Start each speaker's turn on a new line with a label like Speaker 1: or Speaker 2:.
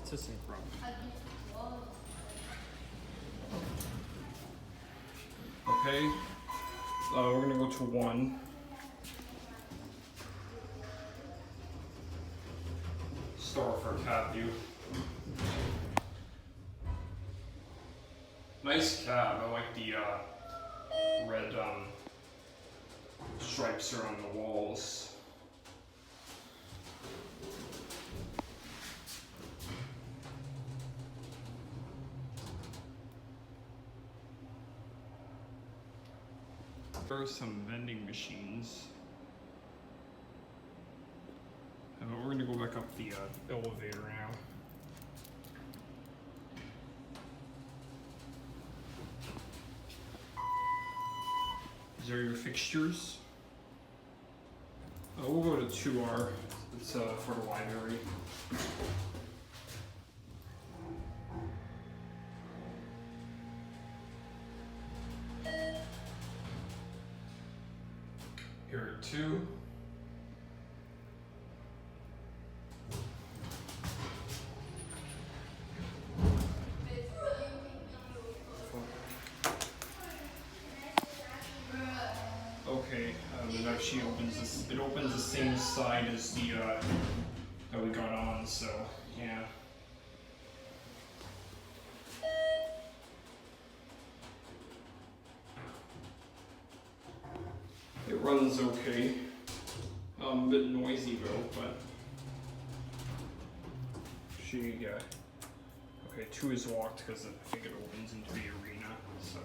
Speaker 1: ThyseenKrupp. Okay, we're gonna go to 1. Store for cab view. Nice cab. I like the red stripes around the walls. There are some vending machines. We're going to go back up the elevator now. These are your fixtures. We'll go to 2R. It's for the library. Here at 2. Okay, it actually opens this. It opens the same side as the that we got on. So yeah. It runs okay. A bit noisy though, but okay, 2 is locked because I think it opens into the arena. So.